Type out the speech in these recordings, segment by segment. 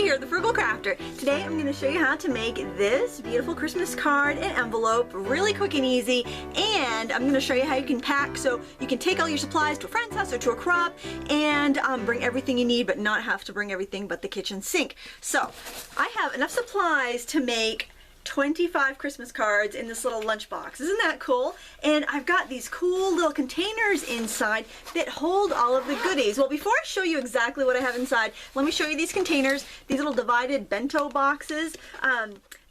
here, the Frugal Crafter. Today I'm going to show you how to make this beautiful Christmas card and envelope really quick and easy, and I'm going to show you how you can pack so you can take all your supplies to a friend's house or to a crop and bring everything you need but not have to bring everything but the kitchen sink. So I have enough supplies to make 25 Christmas cards in this little lunchbox. Isn't that cool? And I've got these cool little containers inside that hold all of the goodies. Well, before I show you exactly what I have inside, let me show you these containers, these little divided bento boxes.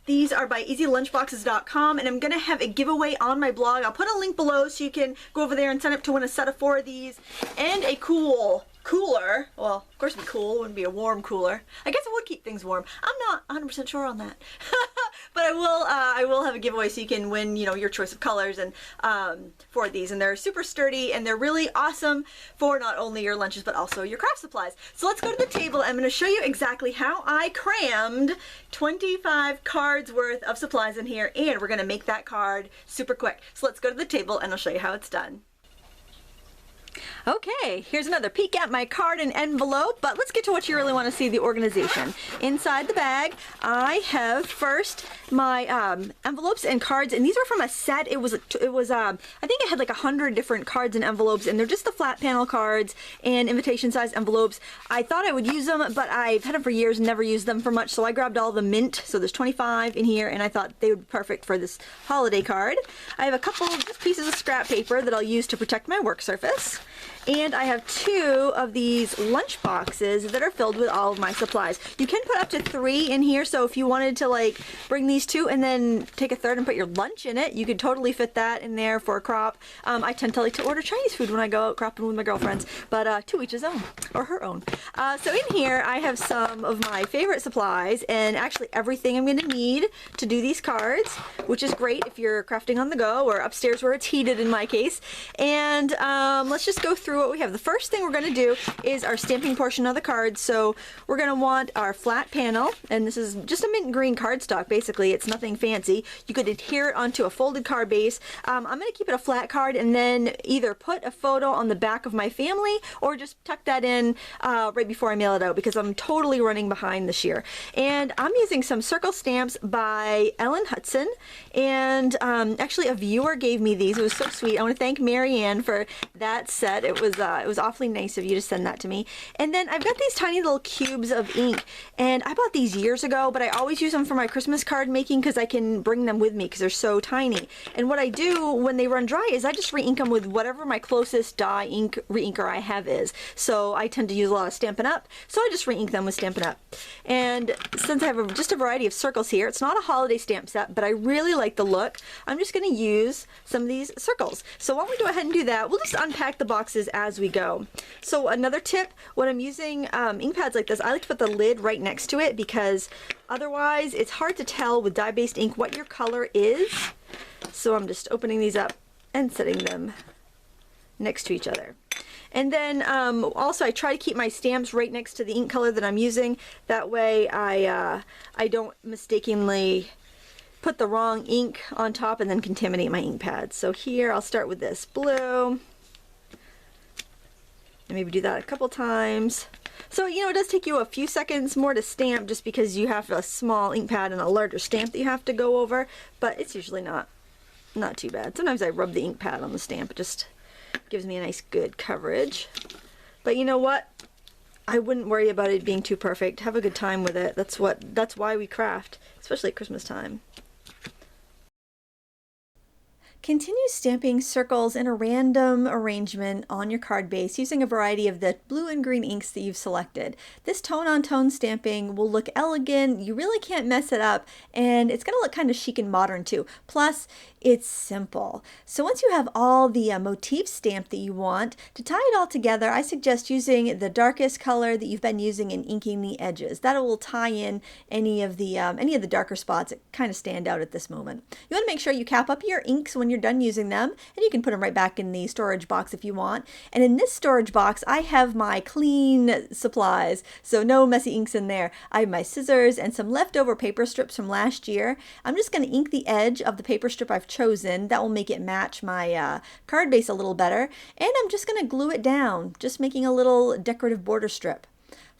These are by easylunchboxes.com, and I'm going to have a giveaway on my blog. I'll put a link below so you can go over there and sign up to win a set of 4 of these and a cool cooler. Well, of course it'd be cool. It wouldn't be a warm cooler. I guess it would keep things warm. I'm not 100% sure on that. But I will have a giveaway so you can win, you know, your choice of colors and for these. And they're super sturdy and they're really awesome for not only your lunches but also your craft supplies. So let's go to the table. I'm going to show you exactly how I crammed 25 cards worth of supplies in here, and we're going to make that card super quick. So let's go to the table and I'll show you how it's done. Okay, here's another peek at my card and envelope, but let's get to what you really want to see, the organization. Inside the bag, I have first my envelopes and cards, and these were from a set. It was I think it had like 100 different cards and envelopes, and they're just the flat panel cards and invitation size envelopes. I thought I would use them, but I've had them for years and never used them for much, so I grabbed all the mint. So there's 25 in here, and I thought they would be perfect for this holiday card. I have a couple just pieces of scrap paper that I'll use to protect my work surface. And I have 2 of these lunch boxes that are filled with all of my supplies. You can put up to 3 in here, so if you wanted to like bring these 2 and then take a third and put your lunch in it, you could totally fit that in there for a crop. I tend to like to order Chinese food when I go out cropping with my girlfriends, but to each his own, or her own. So in here I have some of my favorite supplies and actually everything I'm going to need to do these cards, which is great if you're crafting on the go or upstairs where it's heated in my case. And let's just go through what we have. The first thing we're going to do is our stamping portion of the card. So we're going to want our flat panel, and this is just a mint green cardstock. Basically, it's nothing fancy. You could adhere it onto a folded card base. I'm going to keep it a flat card and then either put a photo on the back of my family or just tuck that in right before I mail it out, because I'm totally running behind this year. And I'm using some circle stamps by Ellen Hudson, and actually a viewer gave me these. It was so sweet. I want to thank Marianne for that set. It was awfully nice of you to send that to me. And then I've got these tiny little cubes of ink, and I bought these years ago, but I always use them for my Christmas card making because I can bring them with me because they're so tiny. And what I do when they run dry is I just re-ink them with whatever my closest dye ink re-inker I have is. So I tend to use a lot of Stampin' Up, so I just re-ink them with Stampin' Up. And since I have just a variety of circles here, it's not a holiday stamp set, but I really like the look. I'm just going to use some of these circles. So why don't we go ahead and do that? We'll just unpack the boxes as we go. So another tip, when I'm using ink pads like this, I like to put the lid right next to it because otherwise it's hard to tell with dye-based ink what your color is. So I'm just opening these up and setting them next to each other. And then also I try to keep my stamps right next to the ink color that I'm using. That way I don't mistakenly put the wrong ink on top and then contaminate my ink pad. So here I'll start with this blue. And maybe do that a couple times. So, you know, it does take you a few seconds more to stamp just because you have a small ink pad and a larger stamp that you have to go over, but it's usually not too bad. Sometimes I rub the ink pad on the stamp. It just gives me a nice good coverage. But you know what? I wouldn't worry about it being too perfect. Have a good time with it. That's why we craft, especially at Christmas time. Continue stamping circles in a random arrangement on your card base using a variety of the blue and green inks that you've selected. This tone-on-tone stamping will look elegant, you really can't mess it up, and it's going to look kind of chic and modern too. Plus, it's simple. So once you have all the motifs stamped that you want, to tie it all together, I suggest using the darkest color that you've been using and inking the edges. That will tie in any of the darker spots that kind of stand out at this moment. You want to make sure you cap up your inks when you're done using them, and you can put them right back in the storage box if you want. And in this storage box, I have my clean supplies, so no messy inks in there. I have my scissors and some leftover paper strips from last year. I'm just going to ink the edge of the paper strip I've chosen. That will make it match my card base a little better. And I'm just going to glue it down, just making a little decorative border strip.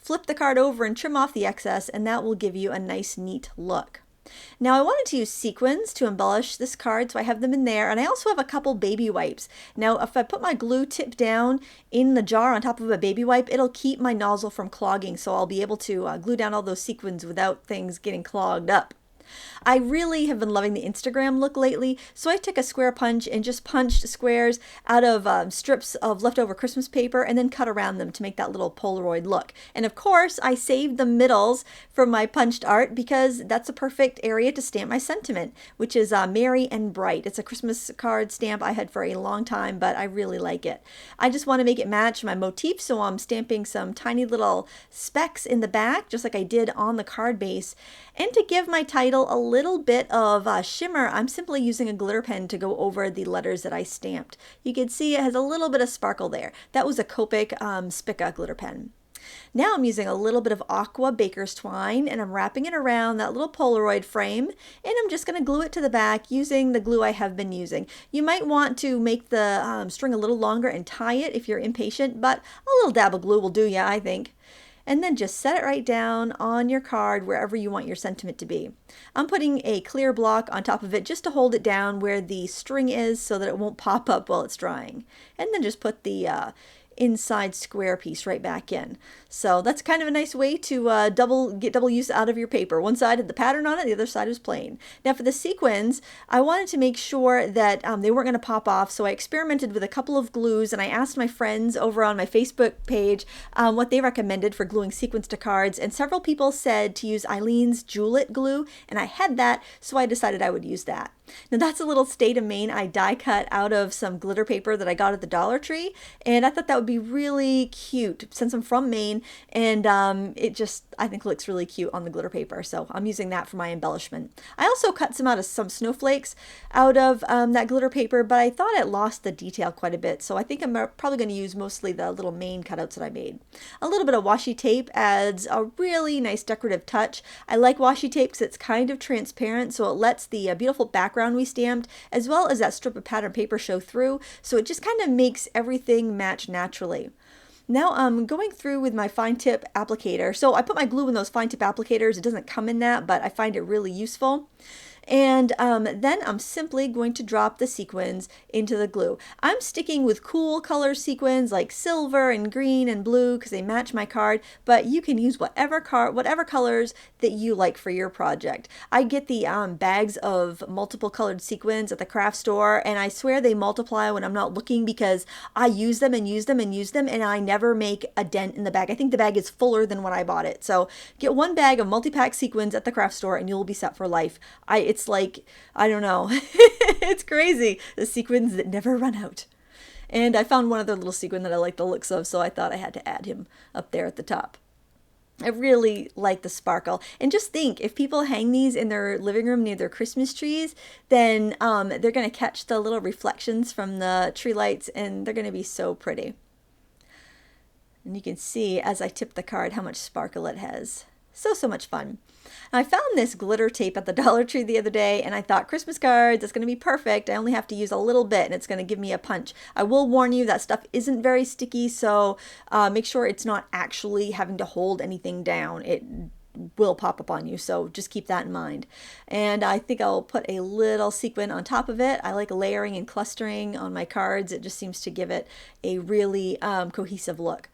flip the card over and trim off the excess, and that will give you a nice, neat look. Now I wanted to use sequins to embellish this card, so I have them in there, and I also have a couple baby wipes. Now if I put my glue tip down in the jar on top of a baby wipe, it'll keep my nozzle from clogging, so I'll be able to glue down all those sequins without things getting clogged up. I really have been loving the Instagram look lately, so I took a square punch and just punched squares out of strips of leftover Christmas paper and then cut around them to make that little Polaroid look. And of course, I saved the middles for my punched art because that's a perfect area to stamp my sentiment, which is Merry and Bright. It's a Christmas card stamp I had for a long time, but I really like it. I just want to make it match my motif, so I'm stamping some tiny little specks in the back, just like I did on the card base. And to give my title a little bit of shimmer, I'm simply using a glitter pen to go over the letters that I stamped. You can see it has a little bit of sparkle there. That was a Copic Spica glitter pen. Now I'm using a little bit of aqua baker's twine, and I'm wrapping it around that little Polaroid frame, and I'm just going to glue it to the back using the glue I have been using. You might want to make the string a little longer and tie it if you're impatient, but a little dab of glue will do ya, I think. And then just set it right down on your card wherever you want your sentiment to be. I'm putting a clear block on top of it just to hold it down where the string is so that it won't pop up while it's drying. And then just put the inside square piece right back in. So that's kind of a nice way to get double use out of your paper. One side had the pattern on it, the other side was plain. Now for the sequins, I wanted to make sure that they weren't going to pop off, so I experimented with a couple of glues, and I asked my friends over on my Facebook page what they recommended for gluing sequins to cards, and several people said to use Eileen's Jewelette glue, and I had that, so I decided I would use that. Now that's a little State of Maine I die cut out of some glitter paper that I got at the Dollar Tree, and I thought that would be really cute since I'm from Maine, and it just I think looks really cute on the glitter paper, so I'm using that for my embellishment. I also cut some snowflakes out of that glitter paper, but I thought it lost the detail quite a bit, so I think I'm probably going to use mostly the little Maine cutouts that I made. A little bit of washi tape adds a really nice decorative touch. I like washi tape because it's kind of transparent, so it lets the beautiful background we stamped as well as that strip of pattern paper show through, so it just kind of makes everything match naturally. Now I'm going through with my fine tip applicator. So I put my glue in those fine tip applicators. It doesn't come in that, but I find it really useful. And then I'm simply going to drop the sequins into the glue. I'm sticking with cool color sequins like silver and green and blue because they match my card, but you can use whatever colors that you like for your project. I get the bags of multiple colored sequins at the craft store, and I swear they multiply when I'm not looking because I use them and use them and use them, and I never make a dent in the bag. I think the bag is fuller than when I bought it. So get one bag of multi-pack sequins at the craft store and you'll be set for life. It's like, I don't know, it's crazy. The sequins that never run out. And I found one other little sequin that I like the looks of, so I thought I had to add him up there at the top. I really like the sparkle. And just think, if people hang these in their living room near their Christmas trees, then they're going to catch the little reflections from the tree lights, and they're going to be so pretty. And you can see as I tip the card how much sparkle it has. So much fun. I found this glitter tape at the Dollar Tree the other day, and I thought Christmas cards, it's going to be perfect. I only have to use a little bit and it's going to give me a punch. I will warn you that stuff isn't very sticky, so make sure it's not actually having to hold anything down. It will pop up on you, so just keep that in mind. And I think I'll put a little sequin on top of it. I like layering and clustering on my cards. It just seems to give it a really cohesive look.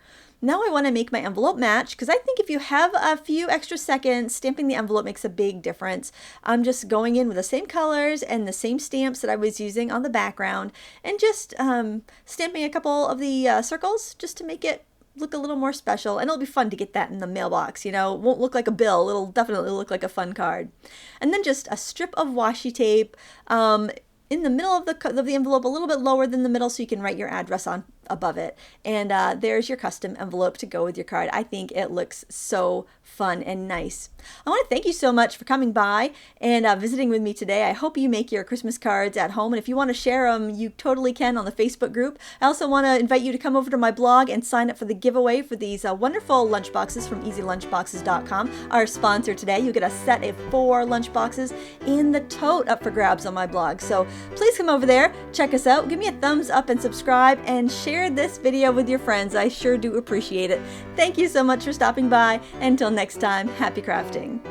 Now I want to make my envelope match, because I think if you have a few extra seconds, stamping the envelope makes a big difference. I'm just going in with the same colors and the same stamps that I was using on the background, and just stamping a couple of the circles just to make it look a little more special. And it'll be fun to get that in the mailbox, you know. It won't look like a bill, it'll definitely look like a fun card. And then just a strip of washi tape in the middle of the envelope, a little bit lower than the middle, so you can write your address on above it. And there's your custom envelope to go with your card. I think it looks so fun and nice. I want to thank you so much for coming by and visiting with me today. I hope you make your Christmas cards at home, and if you want to share them, you totally can on the Facebook group. I also want to invite you to come over to my blog and sign up for the giveaway for these wonderful lunchboxes from EasyLunchboxes.com. Our sponsor today. You get a set of 4 lunchboxes and the tote up for grabs on my blog. So please come over there, check us out, give me a thumbs up and subscribe, and share share this video with your friends. I sure do appreciate it. Thank you so much for stopping by. Until next time, happy crafting.